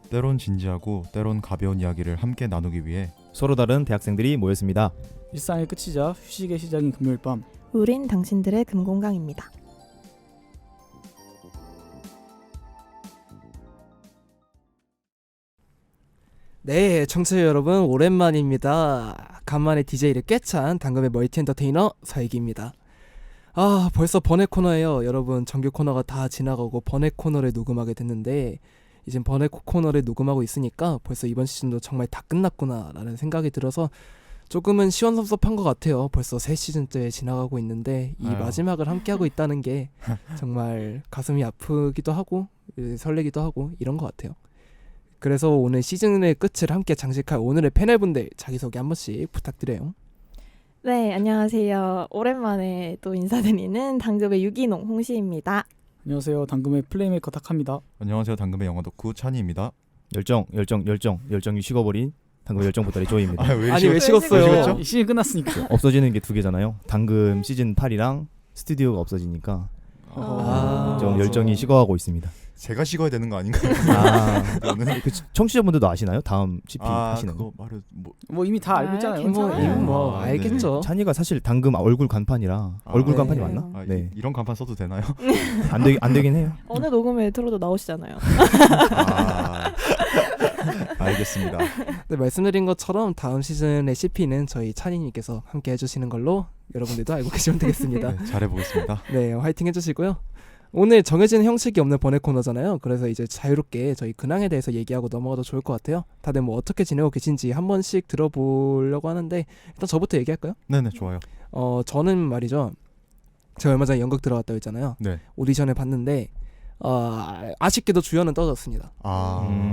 때론 진지하고 때론 가벼운 이야기를 함께 나누기 위해 서로 다른 대학생들이 모였습니다. 일상의 끝이자 휴식의 시작인 금요일 밤. 우린 당신들의 금공강입니다. 네, 청취자 여러분 오랜만입니다. 간만에 DJ를 꿰찬 당금의 멀티 엔터테이너 서익입니다. 아, 벌써 번외 코너예요. 여러분, 정규 코너가 다 지나가고 번외 코너를 녹음하게 됐는데 이젠 번외 코너를 녹음하고 있으니까 벌써 이번 시즌도 정말 다 끝났구나 라는 생각이 들어서 조금은 시원섭섭한 것 같아요. 벌써 새 시즌째 지나가고 있는데 이 아유. 마지막을 함께하고 있다는 게 정말 가슴이 아프기도 하고 설레기도 하고 이런 것 같아요. 그래서 오늘 시즌의 끝을 함께 장식할 오늘의 패널분들 자기소개 한 번씩 부탁드려요. 네, 안녕하세요. 오랜만에 또 인사드리는 당금의 유기농 홍시입니다. 안녕하세요. 당금의 플레이메이커 탁합니다. 안녕하세요. 당금의 영화 덕후 찬이입니다. 열정이 식어버린 당금 열정 보따리 조이입니다. 아니 왜 식었어요? 이 시즌 끝났으니까. 없어지는 게 두 개잖아요. 당금 시즌 8이랑 스튜디오가 없어지니까 좀 열정이 식어가고 있습니다. 제가 식어야 되는 거 아닌가요? 저는 그 청취자분들도 아시나요? 다음 CP 하시는 그거 거? 말을 뭐 이미 다 알고 있잖아요. 괜찮아요. 뭐 아, 알겠죠. 찬이가 사실 당금 얼굴 간판이라 얼굴 네. 간판이 맞나? 아, 네. 이런 간판 써도 되나요? 안 되긴 해요. 어느 녹음에 틀어도 나오시잖아요. 아, 알겠습니다. 네, 말씀드린 것처럼 다음 시즌의 CP는 저희 찬이님께서 함께 해주시는 걸로 여러분들도 알고 계시면 되겠습니다. 네, 잘해보겠습니다. 네, 화이팅 해주시고요. 오늘 정해진 형식이 없는 번외 코너잖아요. 그래서 이제 자유롭게 저희 근황에 대해서 얘기하고 넘어가도 좋을 것 같아요. 다들 뭐 어떻게 지내고 계신지 한 번씩 들어보려고 하는데 일단 저부터 얘기할까요? 네네, 좋아요. 저는 말이죠. 제가 얼마 전에 연극 들어갔다고 했잖아요. 네. 오디션을 봤는데 아쉽게도 주연은 떨어졌습니다.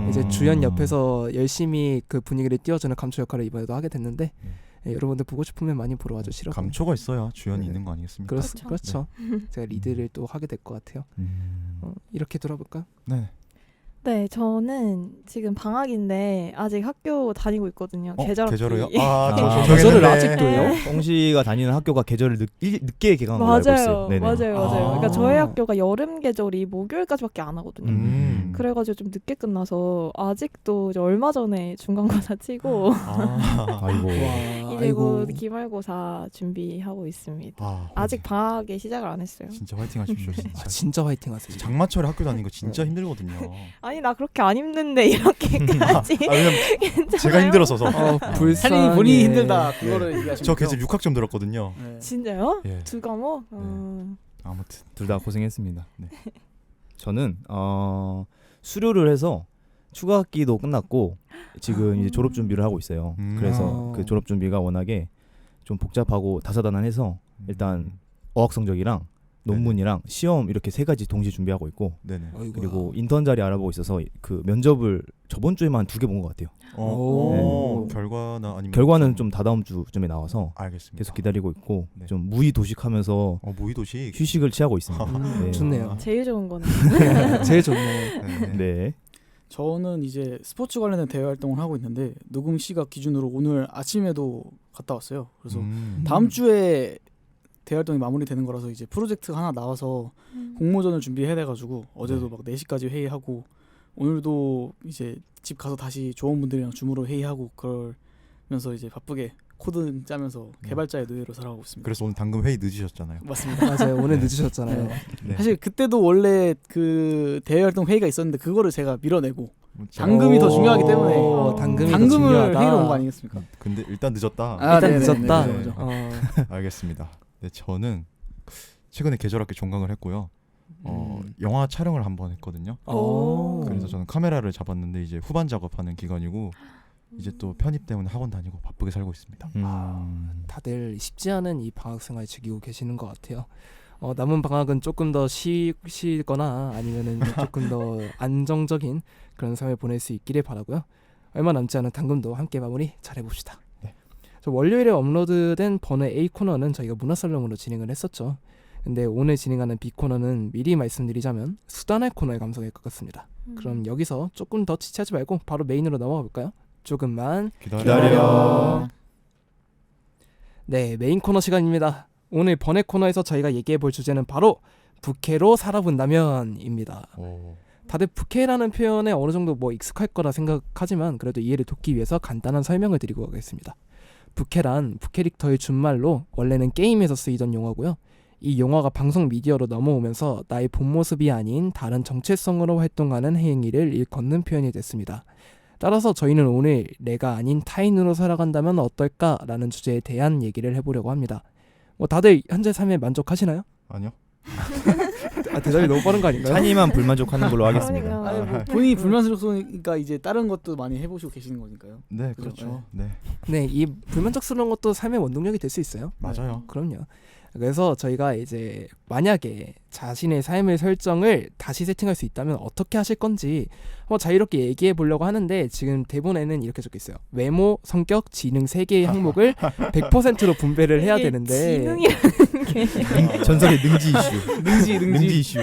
이제 주연 옆에서 열심히 그 분위기를 띄워주는 감초 역할을 이번에도 하게 됐는데 네, 여러분들 보고 싶으면 많이 보러 와주시라고. 감초가 있어야 주연이 네. 있는 거 아니겠습니까? 그렇죠. 제가 리드를 또 하게 될 것 같아요. 이렇게 돌아볼까요? 네. 네, 저는 지금 방학인데 아직 학교 다니고 있거든요. 계절 학기. 계절이요? 아, 계절을 정했네. 아직도요? 홍씨가 다니는 학교가 계절을 늦게 개강한 걸로 알고 있어요. 맞아요. 네네. 맞아요. 아. 그러니까 저희 학교가 여름 계절이 목요일까지밖에 안 하거든요. 그래가지고 좀 늦게 끝나서 아직도 이제 얼마 전에 중간고사 치고 아이고. 와, 이제 곧 기말고사 준비하고 있습니다. 아직 방학에 시작을 안 했어요. 진짜 화이팅 하십시오. 진짜. 진짜 화이팅하세요. 장마철에 학교 다니는 거 진짜 힘들거든요. 아니 나 그렇게 안 힘든데 이렇게까지 왜냐면 괜찮아요? 제가 힘들어서서. 불쌍해. 살림이 본인이 힘들다. 그거를 얘기하시면 저 계속 6학점 들었거든요. 네. 진짜요? 예. 두 과목? 아무튼 둘 다 고생했습니다. 네. 저는 수료를 해서 추가 학기도 끝났고 지금 이제 졸업 준비를 하고 있어요. 그래서 그 졸업 준비가 워낙에 좀 복잡하고 다사다난해서 일단 어학 성적이랑 논문이랑 시험 이렇게 세 가지 동시에 준비하고 있고 네네. 그리고 인턴 자리 알아보고 있어서 그 면접을 저번 주에만 한 2개 본 것 같아요. 오. 결과나 아니면 결과는 좀 다다음 주쯤에 나와서 알겠습니다. 계속 기다리고 있고 네. 좀 무의도식하면서 모의도식. 휴식을 취하고 있습니다. 네. 좋네요. 제일 좋은 거는 제일 좋네. 네. 저는 이제 스포츠 관련된 대외 활동을 하고 있는데 녹음 시각 기준으로 오늘 아침에도 갔다 왔어요. 그래서 다음 주에 대외 활동이 마무리되는 거라서 이제 프로젝트가 하나 나와서 공모전을 준비해야 돼가지고 어제도 막 4시까지 회의하고 오늘도 이제 집 가서 다시 조원분들이랑 줌으로 회의하고 그러면서 이제 바쁘게 코드 짜면서 개발자의 노예로 살아가고 있습니다. 그래서 오늘 당금 회의 늦으셨잖아요. 맞습니다. 맞아요. 오늘 늦으셨잖아요. 네. 사실 그때도 원래 그 대외 활동 회의가 있었는데 그거를 제가 밀어내고 당금이 더 중요하기 때문에 당금이 더 당금을 중요하다. 회의로 온 거 아니겠습니까? 근데 일단 늦었다. 아, 일단 네네네. 늦었다. 네. 알겠습니다. 네, 저는 최근에 계절학기 종강을 했고요. 영화 촬영을 한번 했거든요. 그래서 저는 카메라를 잡았는데 이제 후반 작업하는 기간이고 이제 또 편입 때문에 학원 다니고 바쁘게 살고 있습니다. 다들 쉽지 않은 이 방학 생활 즐기고 계시는 것 같아요. 남은 방학은 조금 더 쉬거나 아니면은 조금 더 안정적인 그런 삶을 보낼 수 있기를 바라고요. 얼마 남지 않은 당금도 함께 마무리 잘 해봅시다. 네. 저 월요일에 업로드된 번외 A 코너는 저희가 문화살롱으로 진행을 했었죠. 근데 오늘 진행하는 B 코너는 미리 말씀드리자면 수다날 코너에 감성에 가깝습니다. 그럼 여기서 조금 더 지체하지 말고 바로 메인으로 넘어가 볼까요? 조금만 기다려. 네, 메인 코너 시간입니다. 오늘 번외 코너에서 저희가 얘기해 볼 주제는 바로 부캐로 살아본다면입니다. 다들 부캐라는 표현에 어느 정도 뭐 익숙할 거라 생각하지만 그래도 이해를 돕기 위해서 간단한 설명을 드리고 가겠습니다. 부캐란 부캐릭터의 준말로 원래는 게임에서 쓰이던 용어고요. 이 용어가 방송 미디어로 넘어오면서 나의 본 모습이 아닌 다른 정체성으로 활동하는 행위를 일컫는 표현이 됐습니다. 따라서 저희는 오늘 내가 아닌 타인으로 살아간다면 어떨까라는 주제에 대한 얘기를 해보려고 합니다. 뭐 다들 현재 삶에 만족하시나요? 아니요. 대답이 너무 빠른 거 아닌가요? 찬이만 불만족하는 걸로 하겠습니다. 그러니까. 아니, 뭐 본인이 불만스러우니까 이제 다른 것도 많이 해보시고 계시는 거니까요. 네, 그죠? 그렇죠. 네, 네, 이 불만족스러운 것도 삶의 원동력이 될 수 있어요. 맞아요. 그럼요. 그래서 저희가 이제 만약에 자신의 삶의 설정을 다시 세팅할 수 있다면 어떻게 하실 건지 한번 자유롭게 얘기해 보려고 하는데 지금 대본에는 이렇게 적혀 있어요. 외모, 성격, 지능 3개의 항목을 100%로 분배를 해야 이게 되는데 지능이라는 게 전설의 능지 이슈. 능지 이슈.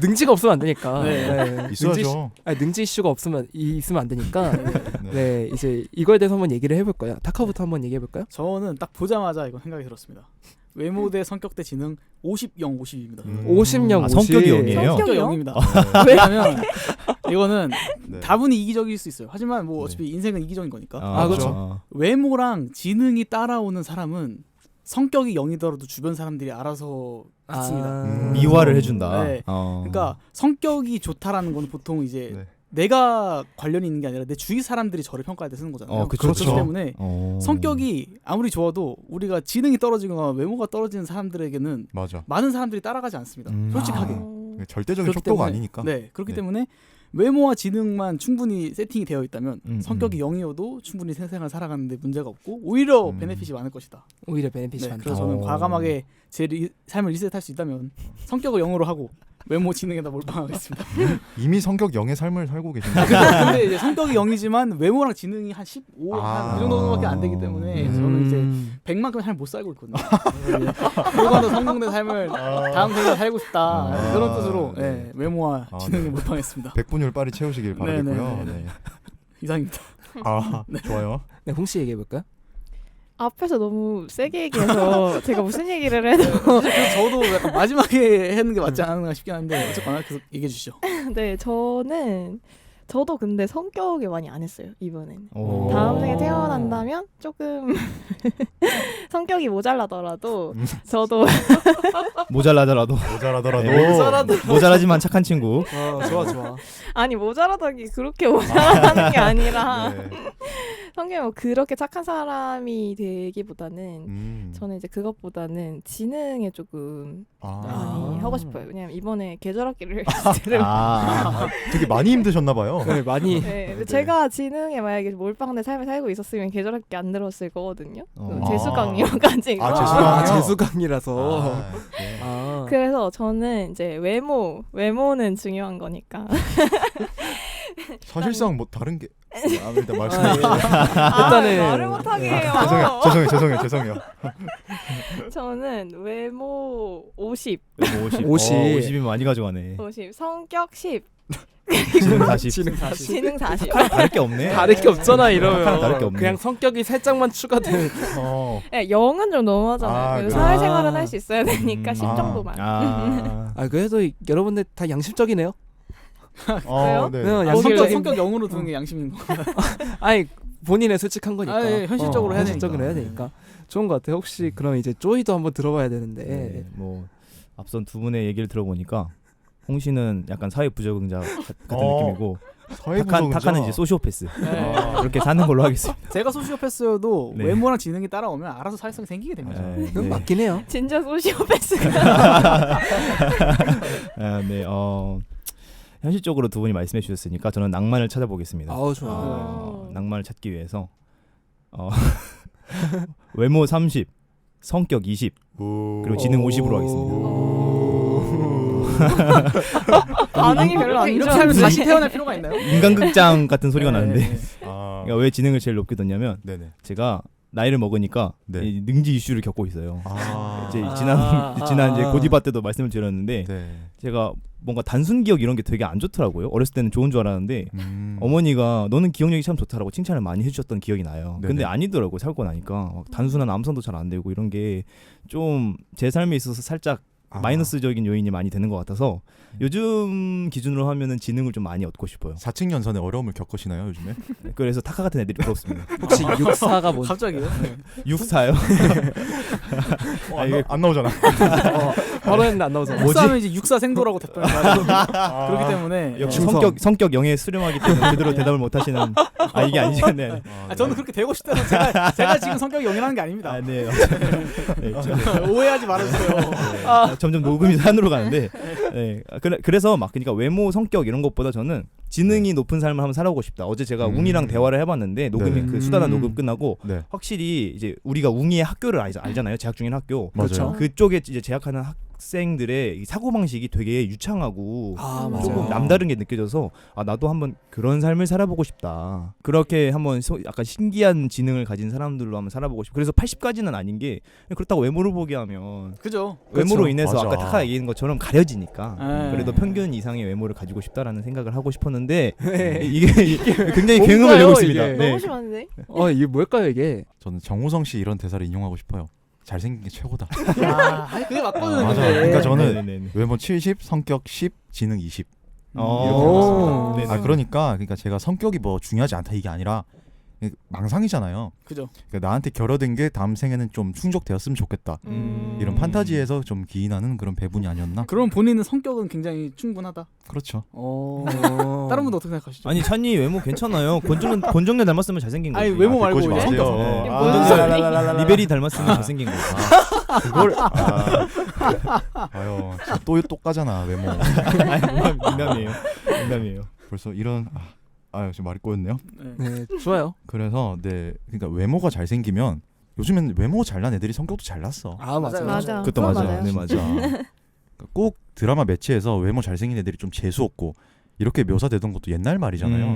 능지가 없으면 안 되니까. 네. 있어야죠. 능지 이슈가 있으면 안 되니까. 네. 네, 이제 이거에 대해서 한번 얘기를 해볼 거예요. 타카부터 한번 얘기해 볼까요? 저는 딱 보자마자 이거 생각이 들었습니다. 외모 대 성격 대 지능 50, 0, 50입니다. 50명 아, 성격이 0이에요? 성격 성격이요? 0입니다. 왜냐면 이거는 네. 다분히 이기적일 수 있어요. 하지만 뭐 어차피 인생은 이기적인 거니까. 그렇죠. 외모랑 지능이 따라오는 사람은 성격이 0이더라도 주변 사람들이 알아서 듣습니다. 미화를 해준다. 네. 그러니까 성격이 좋다라는 건 보통 이제 네. 내가 관련이 있는 게 아니라 내 주위 사람들이 저를 평가할 때 쓰는 거잖아요. 그쵸. 그렇기 때문에 어. 성격이 아무리 좋아도 우리가 지능이 떨어지거나 외모가 떨어지는 사람들에게는 맞아. 많은 사람들이 따라가지 않습니다. 솔직하게. 절대적인 그렇기 속도가 때문에, 아니니까. 네, 그렇기 네. 때문에 외모와 지능만 충분히 세팅이 되어 있다면 성격이 음. 0이어도 충분히 생생을 살아가는데 문제가 없고 오히려 베네핏이 많을 것이다. 오히려 베네핏이 네, 많다. 그래서 저는 과감하게 제 삶을 리셋할 수 있다면 성격을 0으로 하고 외모 지능에다 몰빵하겠습니다. 이미 성격 0의 삶을 살고 계신데. 근데 이제 성격이 0이지만 외모랑 지능이 한 15, 아. 한 이 정도밖에 안 되기 때문에 저는 이제 100만큼 잘 못 살고 있거든요. 조금 더 성공된 삶을 다음 생에 살고 싶다. 그런 뜻으로 네. 네, 외모와 지능에 네. 몰빵했습니다. 100분율 빨리 채우시길 바라겠고요. 네. 네. 이상입니다. 아, 좋아요. 네, 홍씨 얘기해 볼까요? 앞에서 너무 세게 얘기해서 제가 무슨 얘기를 해도 그래서 저도 약간 마지막에 하는 게 맞지 않나 싶긴 한데 어쨌거나 계속 얘기해 주시죠. 네, 저도 근데 성격을 많이 안 했어요, 이번에는. 오. 다음 생에 태어난다면 조금 성격이 모자라더라도 저도 모자라더라도 모자라더라도. 모자라지만 착한 친구. 좋아. 아니 모자라다기 그렇게 모자라는 게 아니라 네. 성격이 뭐 그렇게 착한 사람이 되기보다는 저는 이제 그것보다는 지능에 조금 많이 하고 싶어요. 왜냐면 이번에 계절학기를 되게 많이 힘드셨나 봐요. 네, 많이. 네, 제가 지능에 만약에 몰빵된 삶을 살고 있었으면 계절학기 안 들었을 거거든요. 재수강이어가지고. 재수강이라서. 네. 그래서 저는 이제 외모는 중요한 거니까. 사실상 뭐 다른 게 일단 말씀. 일단은 말을 못하게 해요. 죄송해요. 저는 외모 50, 50. 50이면 많이 가져가네. 50, 성격 10, 지능 40. 지능 40. 다를 게 없네. 다를 게 없잖아 이러면. 다를 게 없네. 그냥 성격이 살짝만 추가된. 네, 0은 좀 너무하잖아요. 그래. 사회생활은 할 수 있어야 되니까 10 아. 정도만. 그래도 여러분들 다 양심적이네요. 그래요? 네. 네, 성격 0으로 두는 게 양심인 거. 아니 본인의 솔직한 거니까. 현실적으로 해야 현실적으로 해야 되니까. 좋은 것 같아요. 혹시 그럼 이제 쪼이도 한번 들어봐야 되는데. 네, 뭐 앞선 두 분의 얘기를 들어보니까 홍 씨는 약간 사회 부적응자 같은 느낌이고 타카는 이제 소시오패스. 네. 그렇게 사는 걸로 하겠습니다. 제가 소시오패스여도 네. 외모랑 지능이 따라오면 알아서 사회성이 생기게 됩니다. 그건 맞긴 해요. 진짜 소시오패스가. 네, 현실적으로 두 분이 말씀해 주셨으니까 저는 낭만을 찾아보겠습니다. 좋아. 낭만을 찾기 위해서 외모 30, 성격 20, 그리고 지능 50으로 하겠습니다. 반응이 별로 안 이렇게 좋아. 하면 다시 태어날 필요가 있나요? 인간극장 같은 소리가 나는데 네. 그러니까 왜 지능을 제일 높게 뒀냐면 네네. 제가 나이를 먹으니까 네. 이 능지 이슈를 겪고 있어요. 이제 아. 지난 이제 고디바 때도 말씀을 드렸는데 네. 제가 뭔가 단순 기억 이런 게 되게 안 좋더라고요. 어렸을 때는 좋은 줄 알았는데 음. 어머니가 너는 기억력이 참 좋다라고 칭찬을 많이 해주셨던 기억이 나요. 네네. 근데 아니더라고요. 살고 나니까 막 단순한 암산도 잘 안 되고 이런 게 좀 제 삶에 있어서 살짝 마이너스적인 요인이 많이 되는 것 같아서 요즘 기준으로 하면은 지능을 좀 많이 얻고 싶어요. 4층 연산에 어려움을 겪으시나요 요즘에? 그래서 타카 같은 애들이 부럽습니다. 혹시 64가 뭔? 갑자기요? 네. 64요? 안 나오잖아. 바로 했는데 안 나오잖아. 뭐지? 육사하면 이제 육사 생도라고 답변을 그렇기 때문에 역시 중성. 성격 영에 수렴하기 때문에 그대로 대답을 못 하시는 이게 아니시네. 저는 그렇게 되고 싶다고 제가 지금 성격이 영이라는 게 아닙니다. 네. 오해하지 말아주세요. 점점 녹음이 산으로 가는데 네. 그래서 막 그러니까 외모 성격 이런 것보다 저는 지능이 높은 삶을 한번 살아보고 싶다. 어제 제가 웅이랑 대화를 해봤는데 녹음이 네. 그 수다나 녹음 끝나고 네. 확실히 이제 우리가 웅이의 학교를 알잖아요. 재학 중인 학교. 맞아요. 그쪽에 이제 재학하는 학생들의 사고 방식이 되게 유창하고 맞아요. 조금 남다른 게 느껴져서 나도 한번 그런 삶을 살아보고 싶다. 그렇게 한번 약간 신기한 지능을 가진 사람들로 한번 살아보고 싶고 그래서 80까지는 아닌 게 그렇다고 외모를 보게 하면 그죠? 외모로 그렇죠. 인해서 맞아. 아까 타카 얘기한 것처럼 가려지니까 네. 그래도 평균 이상의 외모를 가지고 싶다라는 생각을 하고 싶었는데 네. 이게 굉장히 뭔가요, 굉음을 내고 있습니다. 이게? 네. 너무 심한데? 이게 뭘까요 이게? 저는 정우성 씨 이런 대사를 인용하고 싶어요. 잘생긴 게 최고다. 그게 맞거든요. 맞아. 근데. 그러니까 저는 네네네. 외모 70, 성격 10, 지능 20 이렇게 오. 봤습니다. 그러니까 제가 성격이 뭐 중요하지 않다 이게 아니라 망상이잖아요. 그죠. 그러니까 나한테 결여된 게 다음 생에는 좀 충족되었으면 좋겠다. 이런 판타지에서 좀 기인하는 그런 배분이 아니었나? 그럼 본인은 성격은 굉장히 충분하다. 그렇죠. 다른 분도 어떻게 생각하시죠? 아니 찬이 외모 괜찮아요. 권정열 닮았으면 잘생긴 거지. 아니 외모 말고 듣고 이제 싶어. 성격. 마세요. 이게 뭔 소리? 리베리 닮았으면 잘생긴 거지. 그걸 아유 또 까잖아 외모. 농담이에요. 벌써 이런 지금 말이 꼬였네요. 네. 네, 좋아요. 그래서 그러니까 외모가 잘생기면 요즘엔 외모 잘난 애들이 성격도 잘났어. 맞아요. 맞아. 그것도 그건 맞아요. 맞아요. 네 맞아. 그러니까 꼭 드라마 매체에서 외모 잘생긴 애들이 좀 재수 없고 이렇게 묘사되던 것도 옛날 말이잖아요.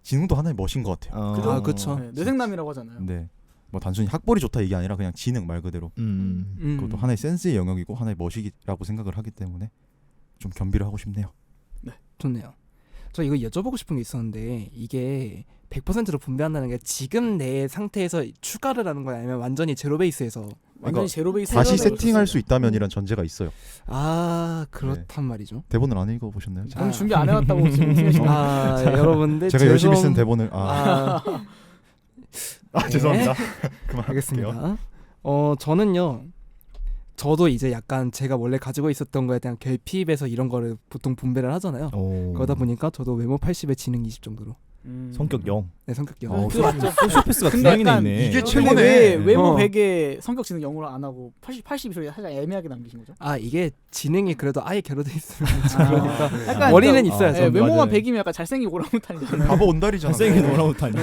지능도 하나의 멋인 것 같아요. 그죠? 그쵸. 네, 뇌생남이라고 하잖아요. 근데 뭐 단순히 학벌이 좋다 이게 아니라 그냥 지능 말 그대로 그것도 하나의 센스의 영역이고 하나의 멋이라고 생각을 하기 때문에 좀 겸비를 하고 싶네요. 좋네요. 저 이거 여쭤보고 싶은 게 있었는데 이게 100%로 분배한다는 게 지금 내 상태에서 추가를 하는 거야 아니면 완전히 제로 베이스에서 완전히 제로 베이스. 다시 제로 세팅할 수 있다면이란 전제가 있어요. 그렇단 말이죠. 대본을 안 읽어보셨나요? 오늘 준비 안 해왔다고 지금 팀에서. 여러분들 제가 열심히 쓴 대본을 죄송합니다. 그만할게요. 알겠습니다. 저는요. 저도 이제 약간 제가 원래 가지고 있었던 거에 대한 결핍에서 이런 거를 보통 분배를 하잖아요. 그러다 보니까 저도 외모 80에 지능 20 정도로. 성격 0. 네, 성격 0. 그거 맞죠? 소시오패스가 두 근데 명이나 약간 있네. 이게 근데 최고네. 왜 외모 어. 100에 성격 지능 0으로 안 하고 80이 살짝 애매하게 남기신 거죠? 이게 지능이 그래도 아예 결여돼 있으면 그러니까 약간 머리는 좀, 있어야죠. 네, 외모만 맞아요. 100이면 약간 잘생긴 오랑우탄이잖아요. 바보 온달이잖아. 잘생긴 오랑우탄이.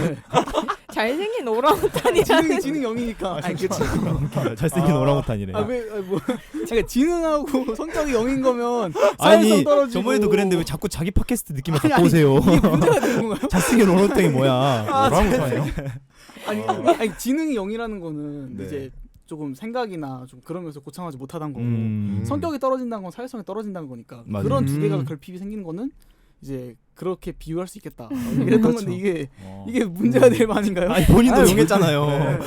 잘생긴 오랑우탄이라는 지능 0이니까. 잘생긴 오랑우탄이래. 그러니까 지능하고 성격이 0인 거면 아니 사회성 떨어지고. 저번에도 그랬는데 왜 자꾸 자기 팟캐스트 느낌을 아니, 갖고 오세요? 이게 문제가 되는 건가요? 잘생긴 오랑우탄이 뭐야? 오랑우탄이요? 아니 지능이 0이라는 거는 네. 이제 조금 생각이나 좀 그러면서 고창하지 못하다는 거고 성격이 떨어진다는 건 사회성이 떨어진다는 거니까 맞아요. 그런 두 개가 음. 결핍이 생기는 거는 이제 그렇게 비유할 수 있겠다. 이랬던 그렇죠. 건데 이게 문제가 될 만인가요? 아니 본인도 용했잖아요.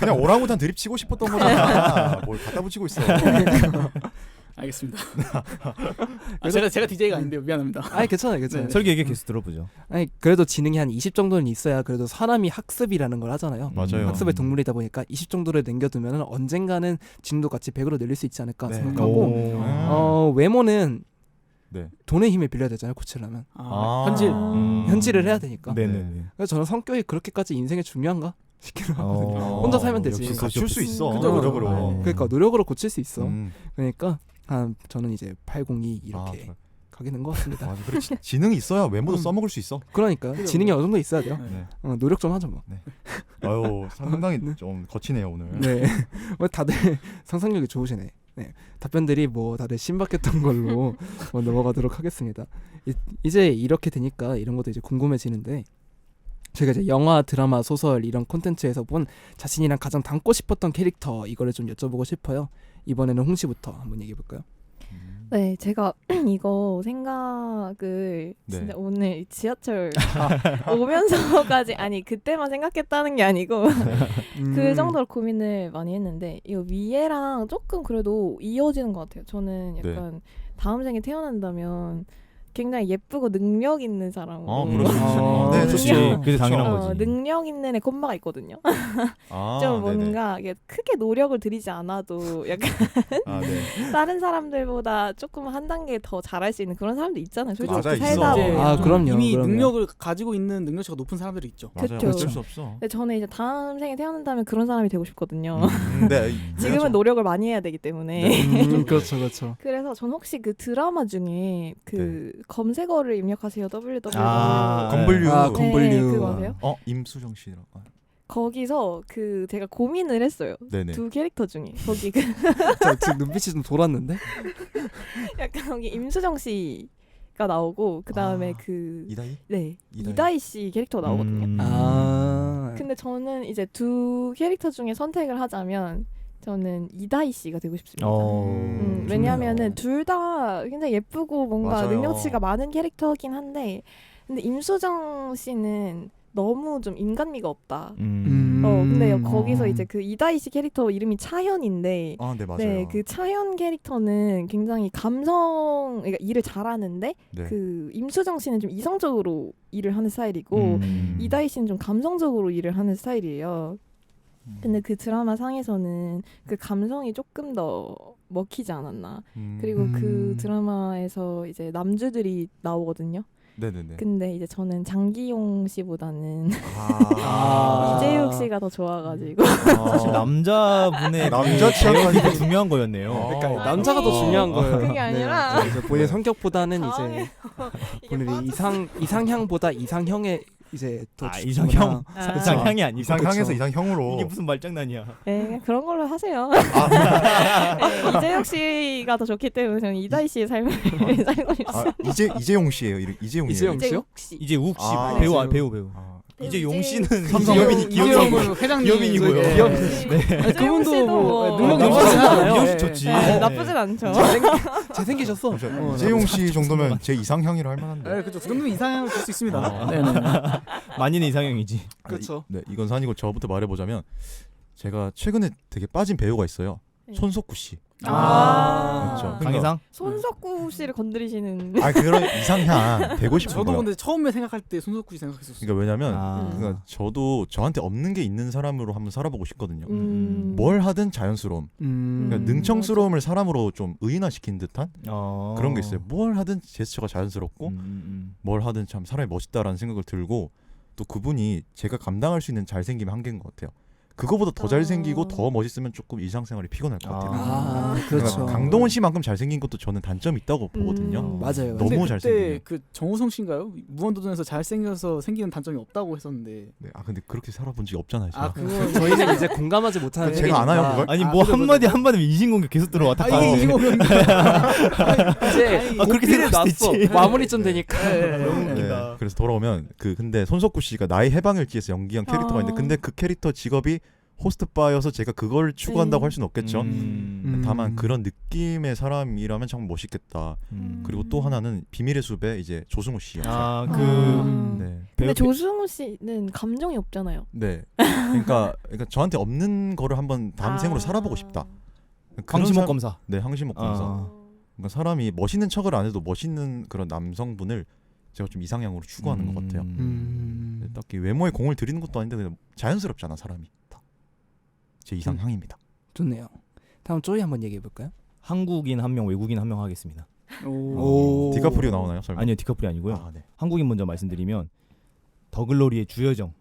그냥 오랑우탄 드립 치고 싶었던 거잖아. 뭘 갖다 붙이고 있어. 알겠습니다. 제가 DJ가 아닌데요. 미안합니다. 괜찮아요, 괜찮아요. 네. 설계 얘기 계속 들어보죠. 그래도 지능이 한 20 정도는 있어야 그래도 사람이 학습이라는 걸 하잖아요. 맞아요. 학습의 동물이다 보니까 20 정도를 남겨두면 언젠가는 지능도 같이 100으로 늘릴 수 있지 않을까 네. 생각하고 외모는 네. 돈의 힘을 빌려야 되잖아요. 고치려면 현질. 현질을 해야 되니까. 네네. 그래서 저는 성격이 그렇게까지 인생에 중요한가 싶기도 하거든요. 혼자 살면 되지. 역시 고칠 수 있어. 그죠, 그죠. 노력으로. 그러니까 노력으로 고칠 수 있어. 음. 그러니까 저는 이제 802 이렇게 그래. 가게 된 것 같습니다. 맞아. 그래. 지능이 있어야 외모도 써먹을 수 있어. 그러니까 그죠, 지능이 그죠. 어느 정도 있어야 돼요. 네. 노력 좀 하죠 뭐. 아유 상당히 좀 거치네요 오늘. 네. 다들 상상력이 좋으시네. 네. 답변들이 뭐 다들 신박했던 걸로 넘어가도록 하겠습니다. 이제 이렇게 되니까 이런 것도 이제 궁금해지는데 제가 이제 영화, 드라마, 소설 이런 콘텐츠에서 본 자신이랑 가장 닮고 싶었던 캐릭터 이거를 좀 여쭤보고 싶어요. 이번에는 홍 씨부터 한번 얘기해 볼까요? 네, 제가 이거 생각을 네. 진짜 오늘 지하철 오면서까지 아니 그때만 생각했다는 게 아니고 그 정도로 고민을 많이 했는데 이거 위에랑 조금 그래도 이어지는 것 같아요. 저는 약간 다음 생에 태어난다면 굉장히 예쁘고 능력 있는 사람으로 그럴 수 있죠. 네, 좋지. 좋죠. 그게 당연한 어, 거지. 능력 있는 애 콤마가 있거든요. 아, 좀 네네. 뭔가 이게 크게 노력을 들이지 않아도 약간 아, 네. 다른 사람들보다 조금 한 단계 더 잘할 수 있는 그런 사람도 있잖아요. 솔직히 맞아, 있어. 살다 이제 보면. 아, 좀 그럼요, 이미 그럼요. 능력을 가지고 있는 능력치가 높은 사람들이 있죠. 맞아요. 그쵸. 어쩔 수 없어. 근데 저는 이제 다음 생에 태어난다면 그런 사람이 되고 싶거든요. 네. 지금은 노력을 많이 해야 되기 때문에. 그렇죠, 그렇죠. 그래서 전 혹시 그 드라마 중에 그 검색어를 입력하세요 www. 건블류. 아, 건블류. 네, 그거 아세요? 임수정 씨라고. 거기서 그 제가 고민을 했어요. 네네. 두 캐릭터 중에 거기 그 지금 눈빛이 좀 돌았는데. 약간 거기 임수정 씨가 나오고 그 다음에 아, 그 이다희? 네 이다희. 이다희 씨 캐릭터가 나오거든요. 아. 근데 저는 이제 두 캐릭터 중에 선택을 하자면 저는 이다희 씨가 되고 싶습니다. 좋네요. 왜냐하면은 둘 다 굉장히 예쁘고 뭔가 맞아요. 능력치가 많은 캐릭터긴 한데 근데 임수정 씨는 너무 좀 인간미가 없다. 근데 거기서 이제 그 이다희 씨 캐릭터 이름이 차현인데 아, 네, 맞아요. 네, 그 차현 캐릭터는 굉장히 그러니까 일을 잘하는데 네. 그 임수정 씨는 좀 이성적으로 일을 하는 스타일이고 이다희 씨는 좀 감성적으로 일을 하는 스타일이에요. 근데 그 드라마 상에서는 그 감성이 조금 더 먹히지 않았나. 그리고 그 드라마에서 이제 남주들이 나오거든요. 네네네. 근데 이제 저는 장기용 씨보다는 아. 이재욱 씨가 더 좋아가지고 사실 남자분의 남자 그 취향이 더 중요한 거였네요. 그러니까 아니, 남자가 더 중요한 거예요. 그게 아니라 네, 그래서 본인 성격보다는 당황해요. 이제 이게 본인이 빠졌어. 이상형보다 이상형에 이제 더 이상형? 아. 이상향이 아니고 이상향에서 그쵸. 이상형으로. 이게 무슨 말장난이야. 네, 그냥 그런 걸로 하세요. 네, 이재욱 씨가 더 좋기 때문에 저는 이다희 씨의 삶을 살고 싶습니다. 이재용 씨예요. 이름 이재용이에요. 이재용 씨요? 이재욱 씨. 이제 욱씨 아, 배우 맞아요. 배우. 아, 이제 용 씨는 삼성 이재용은 회장님 기업인이고요. 네. 기업- 아니, 그분도 씨도 뭐 뭐- 능력 아, 나쁘지 않아요. 용 예. 씨 좋지. 네, 나쁘진 않죠. 잘생기셨어. 이재용 씨 정도면 제 이상형이라 할 만한데. 네, 그렇죠. 그 정도면 이상형을 줄 수 있습니다. 어. 네, 네. 만인의 이상형이지. 그렇죠. 네, 이건 산이고 저부터 말해보자면 제가 최근에 되게 빠진 배우가 있어요. 네. 손석구 씨. 아. 그렇죠. 강혜상? 손석구 씨를 건드리시는. 아, 그런 이상향 되고 싶은 저도 거예요. 근데 처음에 생각할 때 손석구 씨 생각했었어요. 그러니까 왜냐면 아. 그러니까 저도 저한테 없는 게 있는 사람으로 한번 살아보고 싶거든요. 음. 뭘 하든 자연스러움. 그러니까 능청스러움을 사람으로 좀 의인화시킨 듯한 그런 게 있어요. 뭘 하든 제스처가 자연스럽고 뭘 하든 참 사람이 멋있다라는 생각을 들고 또 그분이 제가 감당할 수 있는 잘생김의 한계인 것 같아요. 그거보다 더 잘생기고 더 멋있으면 조금 일상생활이 피곤할 것 같아요. 아, 그러니까 그렇죠. 강동원 씨만큼 잘생긴 것도 저는 단점이 있다고 보거든요. 맞아요. 너무 근데 잘생기네요. 그때 그 정우성 씨인가요? 무한도전에서 잘생겨서 생기는 단점이 없다고 했었는데. 네, 아 근데 그렇게 살아본 적이 없잖아요. 제가. 아, 그거 저희는 이제 공감하지 못하는 제가 얘기니까. 안 해요, 그걸? 아니 아, 뭐 그죠, 한마디 그죠. 한마디 인신공격 계속 들어와. 아, 이게 이거는 이제 아, 그렇게 생각할 났어. 수도 있지. 마무리 좀 되니까. 너무 네, 웃기다. 그래서 돌아오면 근데 손석구 씨가 나의 해방일지에서 연기한 캐릭터가 있는데 근데 그 캐릭터 직업이 호스트바여서 제가 그걸 추구한다고 할 수는 없겠죠. 다만 그런 느낌의 사람이라면 참 멋있겠다. 그리고 또 하나는 비밀의 숲의 이제 조승우 씨. 아그 네. 근데 조승우 씨는 감정이 없잖아요. 네. 그러니까 저한테 없는 거를 한번 다음 생으로 살아보고 싶다. 그런 황시목 사- 검사. 네, 황시목 검사. 그러니까 사람이 멋있는 척을 안 해도 멋있는 그런 남성분을 제가 좀 이상향으로 추구하는 것 같아요. 네, 딱히 외모에 공을 들이는 것도 아닌데 그냥 자연스럽잖아 사람이. 다. 제 이상향입니다. 좋네요. 다음 쪼이 한번 얘기해 볼까요? 한국인 한 명, 외국인 한 명 하겠습니다. 오. 디카프리오 나오나요? 설마? 아니요, 디카프리 아니고요. 아, 네. 한국인 먼저 말씀드리면 더글로리의 주여정.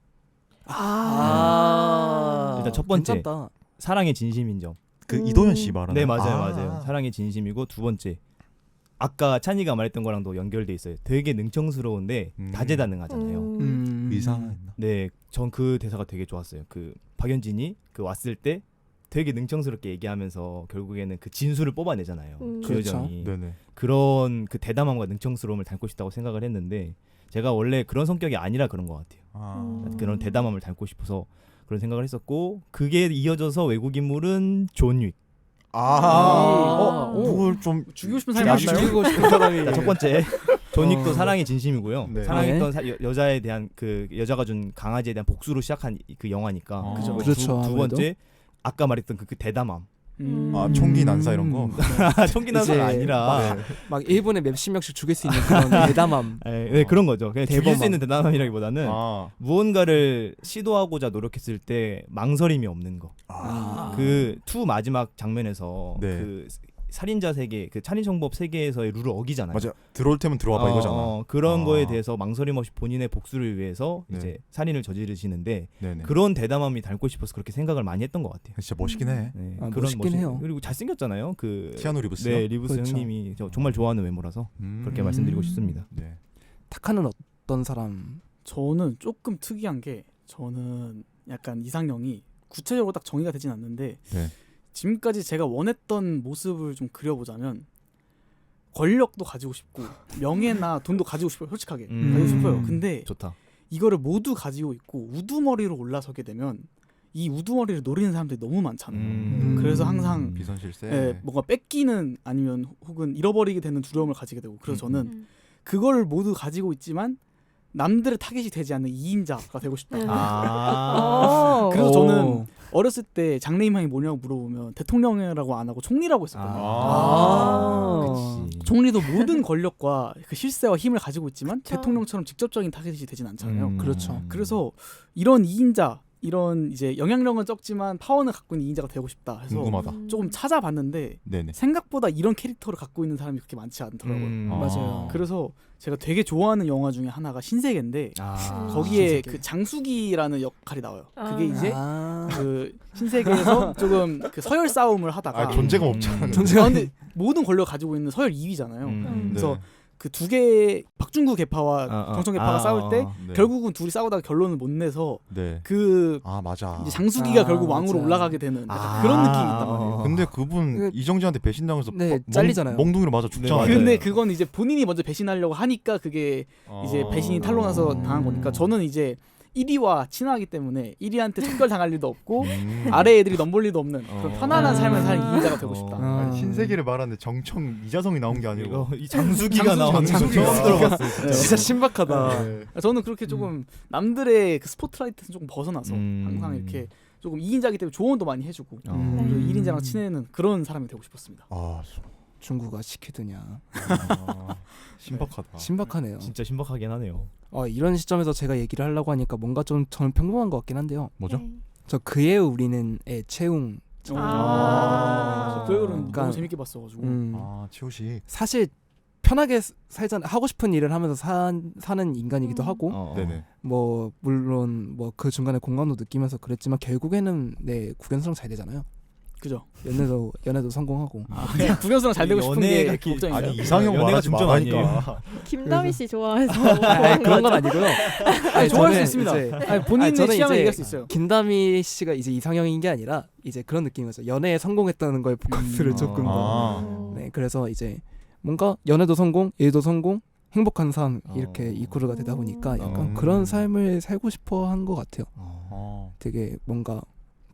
일단 첫 번째. 괜찮다. 사랑의 진심인 점. 그 이도현 씨 말하는. 네, 맞아요, 맞아요. 사랑의 진심이고 두 번째. 아까 찬이가 말했던 거랑도 연결돼 있어요. 되게 능청스러운데 다재다능하잖아요. 의상했나? 네, 전 그 대사가 되게 좋았어요. 그 박연진이 그 왔을 때 되게 능청스럽게 얘기하면서 결국에는 그 진수를 뽑아내잖아요. 주여정이. 네네. 그런 그 대담함과 능청스러움을 닮고 싶다고 생각을 했는데 제가 원래 그런 성격이 아니라 그런 것 같아요. 그런 대담함을 닮고 싶어서 그런 생각을 했었고 그게 이어져서 외국 인물은 존 윅. 누굴 좀 죽이고 싶은 사람이 안 많나요? 죽이고 싶은 사람이 자, 첫 번째 존윅도 사랑의 진심이고요. 네. 사랑했던 여자에 대한 그 여자가 준 강아지에 대한 복수로 시작한 그 영화니까. 그죠. 그렇죠, 두 아무래도. 번째 아까 말했던 그 대담함. 총기 난사 이런 거. 총기 난사가 이제 아니라 막 1분에 몇십 명씩 죽일 수 있는 그런 대담함. 네, 그런 거죠. 그냥 죽일 대범함. 수 있는 대담함이라기보다는 무언가를 시도하고자 노력했을 때 망설임이 없는 거. 그 투 마지막 장면에서 네. 그 살인자 세계, 그 살인정법 세계에서의 룰을 어기잖아요. 맞아. 들어올 테면 들어와봐 이거잖아. 그런 거에 대해서 망설임 없이 본인의 복수를 위해서 네. 이제 살인을 저지르시는데 네네. 그런 대담함이 닮고 싶어서 그렇게 생각을 많이 했던 것 같아요. 진짜 멋있긴 해. 네, 아, 그런 멋있긴 해요. 그리고 잘생겼잖아요. 그 키아누 리브스요? 네, 리브스 그렇죠. 형님이 저 정말 좋아하는 외모라서 그렇게 말씀드리고 싶습니다. 네. 타카는 어떤 사람? 저는 조금 특이한 게 저는 약간 이상형이 구체적으로 딱 정의가 되진 않는데 네. 지금까지 제가 원했던 모습을 좀 그려보자면 권력도 가지고 싶고 명예나 돈도 가지고 싶어요. 솔직하게 가지고 싶어요. 근데 좋다. 이거를 모두 가지고 있고 우두머리로 올라서게 되면 이 우두머리를 노리는 사람들이 너무 많잖아요. 그래서 항상 비선실세. 뭔가 뺏기는 아니면 혹은 잃어버리게 되는 두려움을 가지게 되고 그래서 저는 그걸 모두 가지고 있지만 남들의 타겟이 되지 않는 2인자가 되고 싶다. 그래서 저는 어렸을 때 장래희망이 뭐냐고 물어보면 대통령이라고 안 하고 총리라고 했었거든요. 그치. 총리도 모든 권력과 그 실세와 힘을 가지고 있지만 대통령처럼 직접적인 타겟이 되진 않잖아요. 그렇죠. 그래서 이런 2인자, 이런 이제 영향력은 적지만 파워는 갖고 있는 2인자가 되고 싶다 해서 궁금하다. 조금 찾아봤는데 네네. 생각보다 이런 캐릭터를 갖고 있는 사람이 그렇게 많지 않더라고요. 맞아요. 그래서 제가 되게 좋아하는 영화 중에 하나가 신세계인데 거기에 신세계. 그 장수기라는 역할이 나와요. 그게 이제 아. 그 신세계에서 조금 그 서열 싸움을 하다가 존재감 없잖아. 근데 모든 권력을 가지고 있는 서열 2위잖아요. 그래서 그 두 개의 박중구 계파와 정청 계파가 싸울 때 네. 결국은 둘이 싸우다가 결론을 못 내서 네. 그 맞아. 이제 장수기가 결국 왕으로 맞아. 올라가게 되는 약간 그런 느낌이 있단 말이에요. 근데 그분 그- 이정재한테 배신당해서 네, 잘리잖아요. 몽둥이로 맞아 죽잖아요. 맞아요. 근데 그건 이제 본인이 먼저 배신하려고 하니까 그게 이제 배신이 탄로나서 당한 거니까 저는 이제 1위와 친하기 때문에 1위한테 척결 당할 일도 없고 아래 애들이 넘볼 일도 없는 그런 편안한 삶을 사는 2인자가 되고 싶다. 아니, 신세계를 말하는데 정청 이자성이 나온 게 아니고 이 장수기가 나오는 거 장수기가. 처음 들어봤어요. 진짜. 진짜 신박하다. 네. 저는 그렇게 조금 남들의 그 스포트라이트에서 조금 벗어나서 항상 이렇게 조금 2인자기 때문에 조언도 많이 해주고 그리고 1인자랑 친해는 그런 사람이 되고 싶었습니다. 중국가 시키드냐. 신박하다. 신박하네요. 진짜 신박하긴 하네요. 이런 시점에서 제가 얘기를 하려고 하니까 뭔가 좀 저는 평범한 것 같긴 한데요. 뭐죠? 저 그의 우리는의 채웅. 그 배우는 그러니까- 너무 재밌게 봤어가지고 최우식. 사실 편하게 살잖아. 하고 싶은 일을 하면서 사는 인간이기도 하고 네네. 뭐 물론 뭐 그 중간에 공감도 느끼면서 그랬지만 결국에는 국연수랑 잘 되잖아요. 그죠? 연애도 성공하고. 국연수랑 잘 되고 싶은 게 연애가 걱정인가요? 아니 이상형 연애가 말하지 중점 말라니까. 김다미 씨 좋아해서 그런 건 아니고요. 아니, 좋아할 수 저는 있습니다. 이제- 본인의 저는 취향을 이제 얘기할 수 있어요. 김다미 씨가 이제 이상형인 게 아니라 이제 그런 느낌이었어요. 연애에 성공했다는 거에 포커스를 조금 더. 네, 그래서 이제 뭔가 연애도 성공, 일도 성공, 행복한 삶 이렇게 이쿠르가 되다 보니까 약간 그런 삶을 살고 싶어 한 것 같아요. 되게 뭔가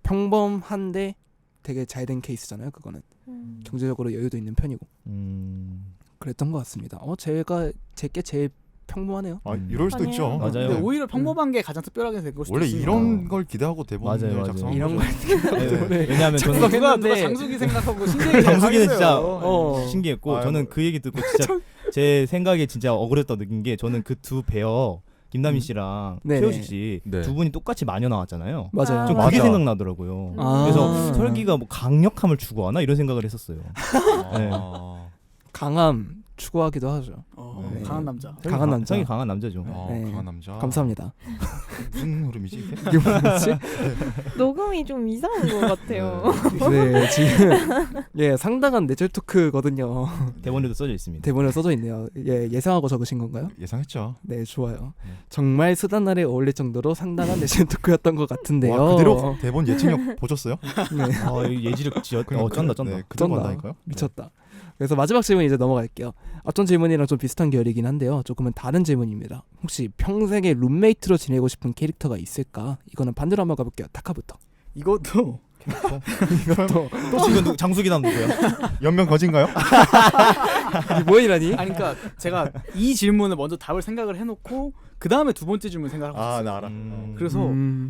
평범한데 되게 잘 된 케이스잖아요. 그거는 경제적으로 여유도 있는 편이고 그랬던 것 같습니다. 제게 제일 평범하네요. 이럴 수도 아니에요. 있죠. 맞아요. 근데 오히려 평범한 게 가장 특별하게 될 것도 원래 있습니다. 이런 걸 기대하고 대본을 맞아요. 작성한 이런 거죠. 걸 왜냐하면 저는 누가 했는데- 장수기 생각하고 신세계 장수기는 진짜 생각하겠어요. 신기했고 아유, 저는 그 얘기 듣고 진짜 제 생각에 진짜 억울했다 느낀 게 저는 그 두 배어 김다미 씨랑 네네. 최우식 씨 두 네. 분이 똑같이 마녀 나왔잖아요. 맞아요. 좀 맞아. 그게 생각나더라고요. 아. 그래서 설기가 뭐 강력함을 추구하나 이런 생각을 했었어요. 네. 강함 추구하기도 하죠. 네. 강한 남자. 강한 남자. 성이 강한 남자죠. 네. 강한 남자. 감사합니다. 무슨 흐름이지 이게? 이게 뭐지? 녹음이 좀 이상한 것 같아요. 네, 지금 상당한 내절 토크거든요. 대본에도 써져 있습니다. 대본에 써져 있네요. 예상하고 적으신 건가요? 예상했죠. 네, 좋아요. 네. 정말 수단 날에 어울릴 정도로 상당한 내절 토크였던 것 같은데요. 와, 그대로 대본 예측력 보셨어요? 네, 이 예지력 쩐다. 쩐다. 네, 그대로 쩐다. 간다니까요. 미쳤다. 그래서 마지막 질문 이제 넘어갈게요. 앞전 질문이랑 좀 비슷한 결이긴 한데요. 조금은 다른 질문입니다. 혹시 평생에 룸메이트로 지내고 싶은 캐릭터가 있을까? 이거는 반대로 한번 가볼게요. 타카부터. 이것도 또 지금 장수기남 누구야? 연명 거진가요? 이게 뭐이라니? 아니 그러니까 제가 이 질문을 먼저 답을 생각을 해놓고 그 다음에 두 번째 질문 생각을 하고 있어요. 나 알아. 그래서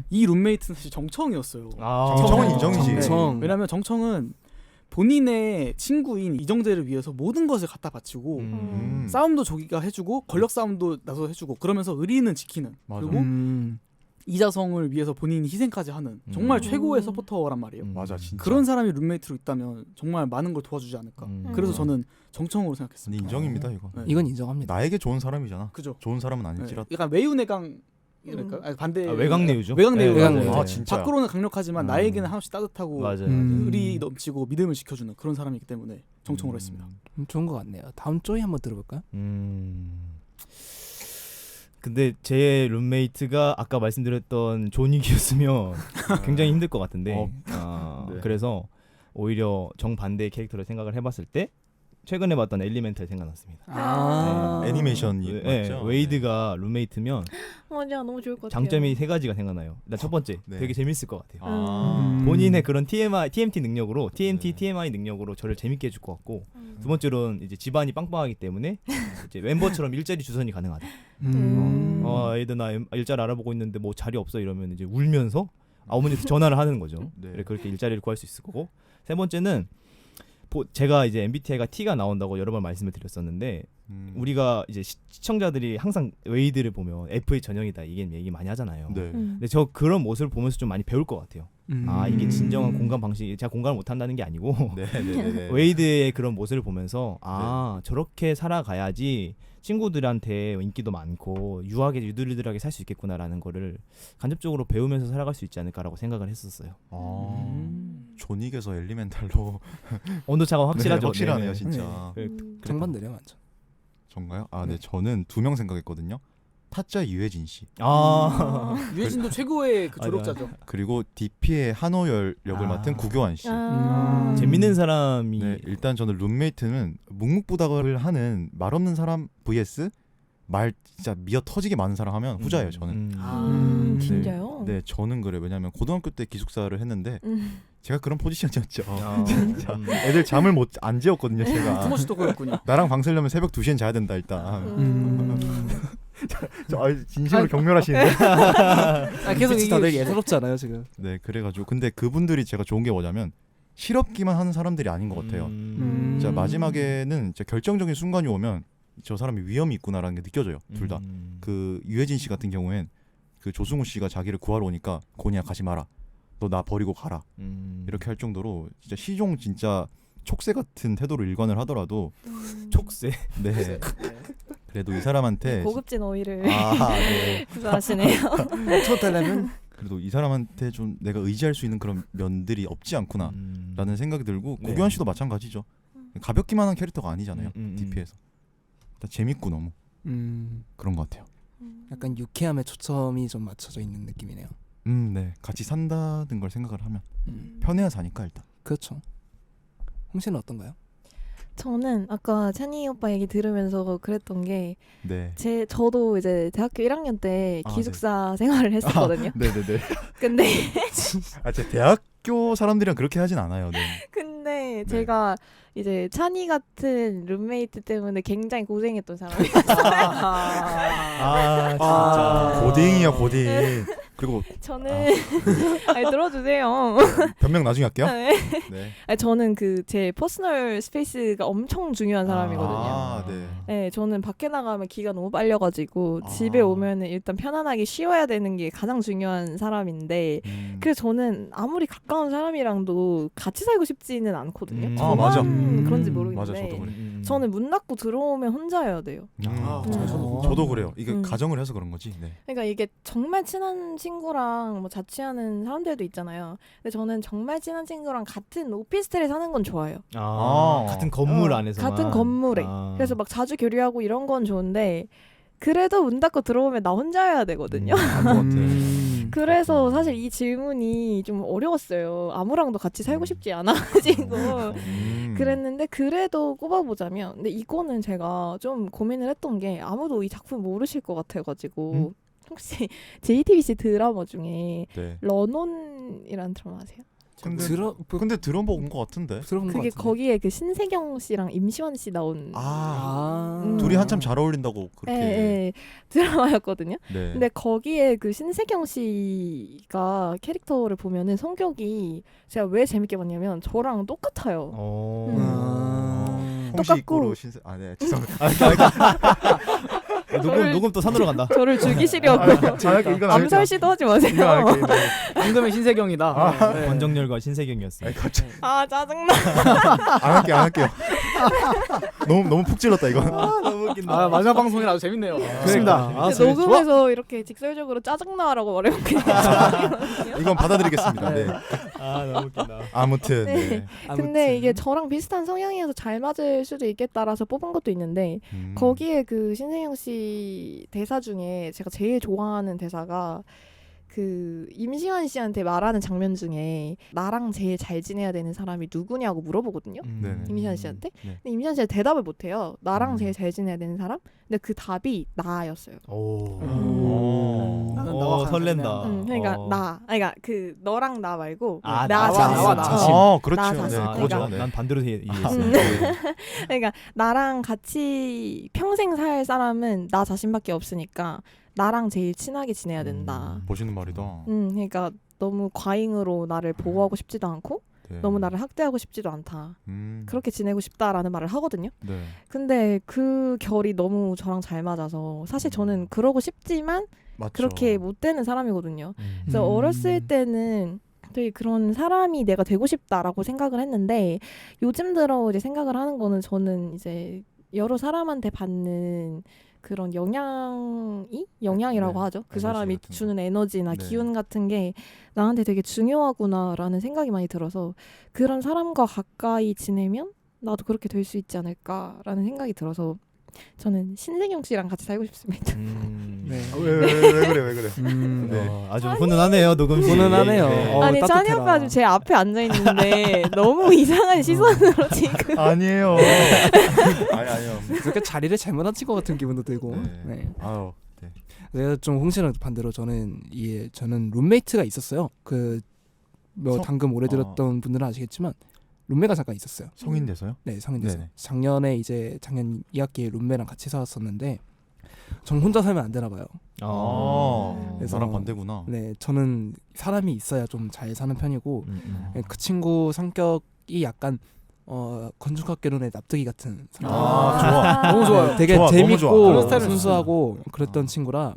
이 룸메이트는 사실 정청이었어요. 정청은 인정이지. 정청. 왜냐면 정청은 본인의 친구인 이정재를 위해서 모든 것을 갖다 바치고 싸움도 조기가 해주고 권력 싸움도 나서 해주고 그러면서 의리는 지키는 맞아. 그리고 이자성을 위해서 본인이 희생까지 하는 정말 최고의 서포터란 말이에요. 맞아 진짜. 그런 사람이 룸메이트로 있다면 정말 많은 걸 도와주지 않을까. 그래서 저는 정청으로 근데 생각했습니다. 인정입니다 이거. 네. 이건 인정합니다. 나에게 좋은 사람이잖아. 그죠. 좋은 사람은 네. 아닐지라도. 약간 외유내강이랄까. 아니, 반대. 외강내유죠. 외강내유. 외강내유. 아 진짜. 밖으로는 강력하지만 나에게는 한없이 따뜻하고 맞아요. 의리 넘치고 믿음을 지켜주는 그런 사람이기 때문에 정청으로 했습니다. 좋은 것 같네요. 다음 조이 한번 들어볼까요? 근데 제 룸메이트가 아까 말씀드렸던 존윅이었으면 굉장히 힘들 것 같은데 네. 그래서 오히려 정반대의 캐릭터를 생각을 해봤을 때 최근에 봤던 엘리멘탈 생각났습니다. 아. 애니메이션이 네, 맞죠? 웨이드가 룸메이트면 맞아, 너무 좋을 것 같아요. 장점이 세 가지가 생각나요. 일단 첫 번째 네. 되게 재밌을 것 같아요. 본인의 본인의 그런 TMT 능력으로 TMI 능력으로 저를 재밌게 해줄 것 같고 두 번째로는 이제 집안이 빵빵하기 때문에 이제 멤버처럼 일자리 주선이 가능하다. 애들 나 일자리 알아보고 있는데 뭐 자리 없어 이러면 이제 울면서 어머니한테 전화를 하는 거죠. 네. 그래, 그렇게 일자리를 구할 수 있을 거고 세 번째는 제가 이제 MBTI가 T가 나온다고 여러 번 말씀을 드렸었는데 우리가 이제 시청자들이 항상 웨이드를 보면 F의 전형이다 이게 얘기 많이 하잖아요. 네. 근데 저 그런 모습을 보면서 좀 많이 배울 것 같아요. 이게 진정한 공감 방식이 제가 공감을 못 한다는 게 아니고 네. 웨이드의 그런 모습을 보면서 저렇게 살아가야지 친구들한테 인기도 많고 유들유들하게 살 수 있겠구나라는 거를 간접적으로 배우면서 살아갈 수 있지 않을까라고 생각을 했었어요. 존윅에서 엘리멘탈로 온도차가 확실하죠. 네, 확실하네요 네네. 진짜. 정반대래요, 완전. 전가요? 네 저는 2명 생각했거든요. 타짜 유해진 씨 유해진도 최고의 그 졸업자죠. 그리고 DP의 한호열 역을 맡은 구교환 씨. 재밌는 사람이 네, 일단 저는 룸메이트는 묵묵부답을 하는 말 없는 사람 vs 말 진짜 미어 터지게 많은 사람 하면 후자예요 저는. 진짜요? 네, 저는 그래요. 왜냐하면 고등학교 때 기숙사를 했는데 제가 그런 포지션이었죠. 진짜. 애들 잠을 안 재웠거든요 제가. 투머치 토크였군요. 나랑 방 쓰려면 새벽 2시엔 자야 된다 일단. 진심으로 경멸하시는데. 계속 빛이 다들 예사롭잖아요 지금. 네, 그래가지고 근데 그분들이 제가 좋은 게 뭐냐면 실업기만 하는 사람들이 아닌 것 같아요. 자 마지막에는 진짜 결정적인 순간이 오면 저 사람이 위험이 있구나라는 게 느껴져요. 둘 다. 그 유해진 씨 같은 경우엔 그 조승우 씨가 자기를 구하러 오니까 고니야 가지 마라. 너 나 버리고 가라. 이렇게 할 정도로 진짜 시종 진짜 촉새 같은 태도로 일관을 하더라도 촉새. 네. 그래도 이 사람한테 고급진 어휘를 네. 구사하시네요. 쳤다면 그래도 이 사람한테 좀 내가 의지할 수 있는 그런 면들이 없지 않구나라는 생각이 들고 네. 고교환 씨도 마찬가지죠. 가볍기만 한 캐릭터가 아니잖아요. DP에서. 일단 재밌고 너무 그런 것 같아요. 약간 유쾌함에 초점이 좀 맞춰져 있는 느낌이네요. 네. 같이 산다는 걸 생각을 하면 편해야 사니까 일단. 그렇죠. 홍 씨는 어떤가요? 저는 아까 찬이 오빠 얘기 들으면서 그랬던 게 네. 저도 이제 대학교 1학년 때 아, 기숙사 생활을 했었거든요. 네네네. 근데 제 대학교 사람들이랑 그렇게 하진 않아요. 네. 근데 제가 이제 찬이 같은 룸메이트 때문에 굉장히 고생했던 사람이었어요. 진짜. 고딩이야 고딩. 그리고 저는 아니, 들어주세요. 변명 나중에 할게요. 네. 네. 아니, 저는 그 제 퍼스널 스페이스가 엄청 중요한 사람이거든요. 네. 네, 저는 밖에 나가면 기가 너무 빨려가지고 집에 오면은 일단 편안하게 쉬어야 되는 게 가장 중요한 사람인데 그래서 저는 아무리 가까운 사람이랑도 같이 살고 싶지는 않거든요. 저만 맞아. 그런지 모르겠는데 맞아, 저도 그래. 저는 문 닫고 들어오면 혼자여야 돼요. 저도 그래요. 이게 음. 가정을 해서 그런 거지. 네. 그러니까 이게 정말 친한 친구랑 뭐 자취하는 사람들도 있잖아요. 근데 저는 정말 친한 친구랑 같은 오피스텔에 사는 건 좋아요. 같은 건물 안에서 같은 건물에. 그래서 막 자주 교류하고 이런 건 좋은데 그래도 문 닫고 들어오면 나 혼자여야 되거든요. 그래서 사실 이 질문이 좀 어려웠어요. 아무랑도 같이 살고 싶지 않아가지고 그랬는데 그래도 꼽아보자면 근데 이거는 제가 좀 고민을 했던 게 아무도 이 작품 모르실 것 같아가지고 혹시 JTBC 드라마 중에 네. 런온이라는 드라마 아세요? 근데 들어본 것 같은데. 들어본 것 그게 같은데. 거기에 그 신세경 씨랑 임시완 씨 나온 둘이 한참 잘 어울린다고 그렇게. 예, 드라마였거든요. 네. 근데 거기에 그 신세경 씨가 캐릭터를 보면은 성격이 제가 왜 재밌게 봤냐면 저랑 똑같아요. 홍시구로 신세. 네 죄송합니다. 녹음 또 산으로 간다. 저를 죽이시려고 암살 시도하지 마세요. 방금의 신세경이다. 네. 권정열과 신세경이었어요. 갑자기 아 짜증나. 안 할게요. 너무 푹 찔렀다 이거. 너무 웃긴다. 아 마지막 방송이라 아주 재밌네요. 좋습니다. 근데 녹음에서 이렇게 직설적으로 짜증나라고 말하면 이건 받아들이겠습니다. 네. 너무 웃긴다. 아무튼. 네. 네. 근데 이게 저랑 비슷한 성향이어서 잘 맞을 수도 있겠다라서 뽑은 것도 있는데 거기에 그 신세경 씨 대사 중에 제가 제일 좋아하는 대사가 그 임시완 씨한테 말하는 장면 중에 나랑 제일 잘 지내야 되는 사람이 누구냐고 물어보거든요. 네네. 임시완 씨한테. 네. 근데 임시완 씨가 대답을 못해요. 나랑 제일 잘 지내야 되는 사람? 근데 그 답이 나였어요. 나는 나와 설렌다. 그러니까 그러니까 그 너랑 나 말고 나 자신. 그렇죠. 나 네, 자신. 그거죠. 네. 난 반대로 이해했어. 그러니까 나랑 같이 평생 살 사람은 나 자신밖에 없으니까 나랑 제일 친하게 지내야 된다. 멋있는 말이다. 그러니까 너무 과잉으로 나를 보호하고 싶지도 않고 네. 너무 나를 학대하고 싶지도 않다. 그렇게 지내고 싶다라는 말을 하거든요. 네. 근데 그 결이 너무 저랑 잘 맞아서 사실 저는 그러고 싶지만 맞죠. 그렇게 못 되는 사람이거든요. 그래서 어렸을 때는 되게 그런 사람이 내가 되고 싶다라고 생각을 했는데 요즘 들어 이제 생각을 하는 거는 저는 이제 여러 사람한테 받는 그런 영향이라고 네, 하죠. 그 에너지 사람이 같은 거. 주는 에너지나 네. 기운 같은 게 나한테 되게 중요하구나라는 생각이 많이 들어서 그런 사람과 가까이 지내면 나도 그렇게 될 수 있지 않을까라는 생각이 들어서 저는 신세경 씨랑 같이 살고 싶습니다. 네. 왜 그래. 네. 아주 훈훈하네요. 녹음 시. 훈훈하네요. 네. 어, 아니 찬이 따뜻해라. 오빠 지금 제 앞에 앉아 있는데 너무 이상한 시선으로 지금. 아니에요. 아니요. 그렇게 자리를 잘못 앉힌 것 같은 기분도 들고. 네. 네. 아유. 네. 내가 좀 홍씨랑 반대로 저는 룸메이트가 있었어요. 방금 오래 들었던 분들은 아시겠지만 룸메가 잠깐 있었어요. 성인 돼서요? 네, 성인 돼서. 네네. 작년 2학기에 룸메랑 같이 살았었는데 전 혼자 살면 안 되나 봐요. 그래서- 나랑 반대구나. 네, 저는 사람이 있어야 좀 잘 사는 편이고 그 친구 성격이 약간 건축학개론의 납득이 같은 성격. 좋아. 너무 좋아요. 되게 좋아, 너무 좋아. 재밌고 그런 스타일은 순수하고 그랬던 친구라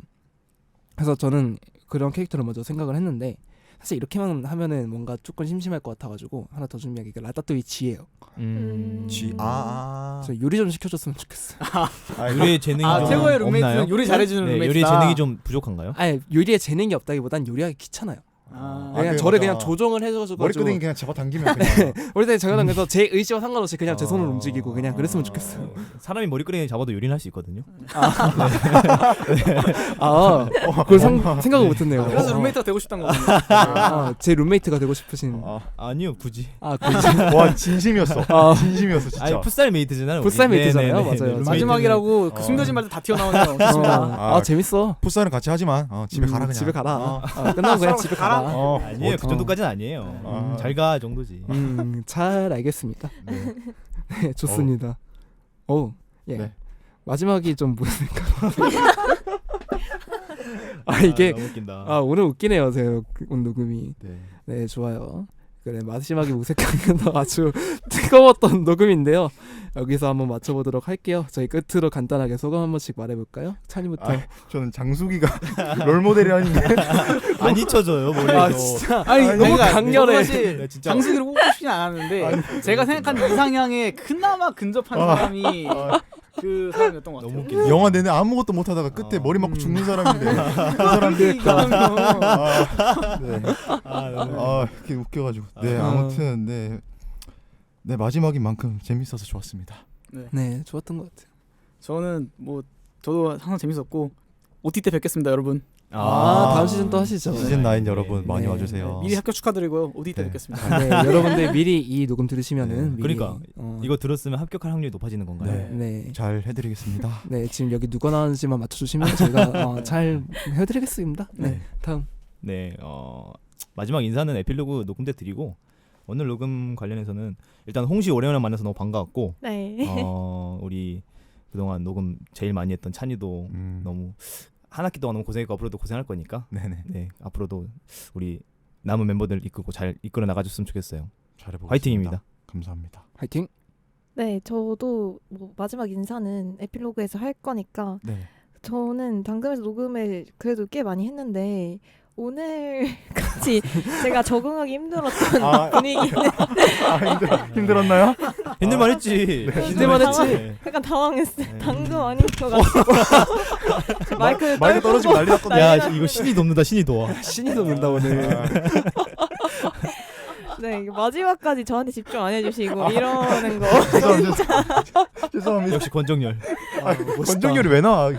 그래서 저는 그런 캐릭터를 먼저 생각을 했는데 사실 이렇게만 하면은 뭔가 조금 심심할 것 같아가지고 하나 더 준비한 게 라따뚜이 지예요. 그래서 요리 좀 시켜줬으면 좋겠어요. 요리에 재능이 좀 최고의 룸메이트는 없나요? 요리 잘해주는 네, 룸메이트다. 요리에 재능이 좀 부족한가요? 아니 요리에 재능이 없다기보단 요리하기 귀찮아요. 그냥 그게 저를 맞아. 그냥 조정을 해줘가지고 머리끄댕이 그냥 잡아당기면 그냥. 우리 때 저는 그래서 제 의지와 상관없이 그냥 제 손을 움직이고 그냥 그랬으면 좋겠어요. 사람이 머리끄댕이 잡아도 요리는 할 수 있거든요. 그걸 생각을 못했네요. 그래서 룸메이트가 되고 싶다는 거군요. 제 룸메이트가 되고 싶으신. 아니요, 굳이. 와 진심이었어. 진심이었어 진짜. 아니 풋살 메이트잖아요. 풋살 우리. 메이트잖아요. 네네네. 맞아요. 룸메이트는- 마지막이라고 그 숨겨진 말도 다 튀어나오네요. 좋습니다. 재밌어. 풋살은 같이 하지만 집에 가라 그냥. 집에 가라. 어. 끝나고 그냥 집에 가라. 아니에요, 그 정도까지는 아니에요. 잘 가 정도지. 잘 알겠습니다. 네. 네, 좋습니다. 예. 네. 마지막이 좀 무색한. 이게 너무 웃긴다. 오늘 웃기네요. 제가 오늘 녹음이. 네. 네, 좋아요. 그래, 마지막이 무색한 건 아주 뜨거웠던 녹음인데요. 여기서 한번 맞춰보도록 할게요. 저희 끝으로 간단하게 소감 한 번씩 말해볼까요? 찬이부터. 저는 장수기가 롤모델이 아닌데. 안 잊혀져요, 머리에서. 진짜. 아니 너무 그러니까 강렬해. 사실 네, 진짜. 장수기를 뽑고 싶진 않았는데 제가 생각한 이상향에 그나마 근접한 사람이 그 사람이었던 것 같아요. 너무 웃기네. 영화 내내 아무것도 못하다가 끝에 머리 맞고 죽는 사람인데 그 사람 그러니까. 네. 너무 이렇게 웃겨가지고 네 아무튼 네 마지막인 만큼 재밌어서 좋았습니다. 네, 좋았던 것 같아요. 저는 저도 항상 재밌었고 OT 때 뵙겠습니다, 여러분. 다음 시즌 또 하시죠. 시즌 9 여러분 네. 많이 네. 와주세요. 미리 합격 축하드리고요. OT 때 네. 뵙겠습니다. 네, 여러분들 미리 이 녹음 들으시면은 네. 미리, 그러니까 이거 들었으면 합격할 확률이 높아지는 건가요? 네. 네. 잘 해드리겠습니다. 네, 지금 여기 누가 나왔는지만 맞춰주시면 저희가 잘 해드리겠습니다. 네, 네. 다음. 네, 마지막 인사는 에필로그 녹음 때 드리고 오늘 녹음 관련해서는 일단 홍시 오랜만에 만나서 너무 반가웠고 네. 우리 그동안 녹음 제일 많이 했던 찬이도 너무 한 학기 동안 너무 고생했고 앞으로도 고생할 거니까 네네. 네 앞으로도 우리 남은 멤버들 이끌고 잘 이끌어 나가줬으면 좋겠어요. 잘해보겠습니다. 화이팅입니다. 감사합니다. 화이팅. 네, 저도 뭐 마지막 인사는 에필로그에서 할 거니까 네. 저는 당금에서 녹음을 그래도 꽤 많이 했는데 오늘까지 제가 적응하기 힘들었던 분위기는 힘들었나요? 힘들만 했지. 힘들만 했지. 네. 약간 당황했어요. 네. 당금 아닌 것 같아요. 마이크 마이크 떨어지고 난리 났거든요. 야 이거 신이 돕는다 신이 도와. 신이 돕는다 오늘. 네, 이게 마지막까지 저한테 집중 안 해주시고 이러는 거 죄송합니다. 역시 권정열. 권정열이 왜 나와?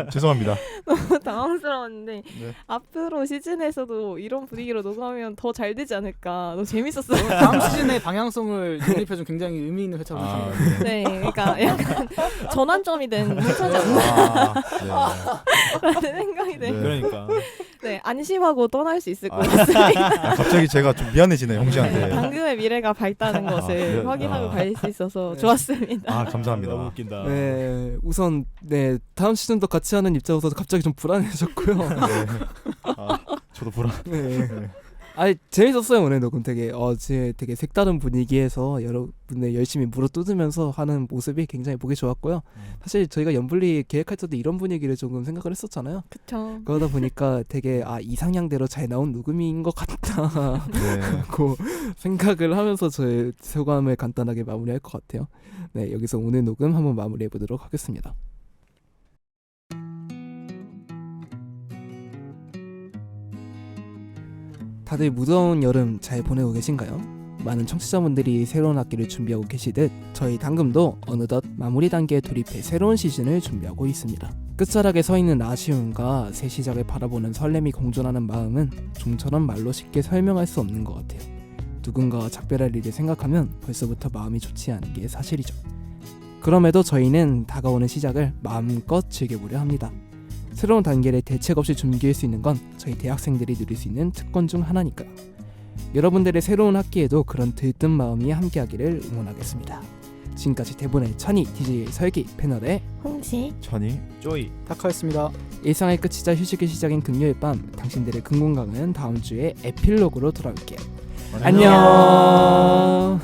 죄송합니다. 너무 당황스러웠는데 네. 앞으로 시즌에서도 이런 분위기로 녹음하면 더 잘 되지 않을까. 너무 재밌었어요. 다음 시즌의 방향성을 영입해준 굉장히 의미 있는 회차로 아, 생각합니다. 네, 그러니까 약간 전환점이 된 회차지 않나 라는 생각이 네. 네. 그러니까. 네, 안심하고 떠날 수 있을 것 같습니다. 갑자기 제가 좀 미안해지네요, 홍시한테. 네, 당금의 미래가 밝다는 것을 그래? 확인하고 갈 수 있어서 네. 좋았습니다. 아, 감사합니다. 너무 웃긴다. 네, 우선 네 다음 시즌도 같이 하는 입장으로서 갑자기 좀 불안해졌고요. 네. 아, 저도 불안. 네. 아 재밌었어요 오늘 녹음 되게 되게 색다른 분위기에서 여러분의 열심히 물어뜯으면서 하는 모습이 굉장히 보기 좋았고요. 사실 저희가 연불리 계획할 때도 이런 분위기를 조금 생각을 했었잖아요. 그쵸. 그러다 보니까 되게 이상향대로 잘 나온 녹음인 것 같다고 네. 생각을 하면서 저의 소감을 간단하게 마무리할 것 같아요. 네 여기서 오늘 녹음 한번 마무리해 보도록 하겠습니다. 다들 무더운 여름 잘 보내고 계신가요? 많은 청취자분들이 새로운 학기를 준비하고 계시듯 저희 당금도 어느덧 마무리 단계에 돌입해 새로운 시즌을 준비하고 있습니다. 끝자락에 서 있는 아쉬움과 새 시작을 바라보는 설렘이 공존하는 마음은 좀처럼 말로 쉽게 설명할 수 없는 것 같아요. 누군가와 작별할 일을 생각하면 벌써부터 마음이 좋지 않은 게 사실이죠. 그럼에도 저희는 다가오는 시작을 마음껏 즐겨보려 합니다. 새로운 단계를 대책 없이 준비할 수 있는 건 저희 대학생들이 누릴 수 있는 특권 중 하나니까요. 여러분들의 새로운 학기에도 그런 들뜬 마음이 함께하기를 응원하겠습니다. 지금까지 대본의 찬이, DJ 설기, 패널의 홍시. 천이. 쪼이. 타카였습니다. 일상의 끝이자 휴식의 시작인 금요일 밤 당신들의 근공강은 다음 주에 에필로그로 돌아올게요. 안녕.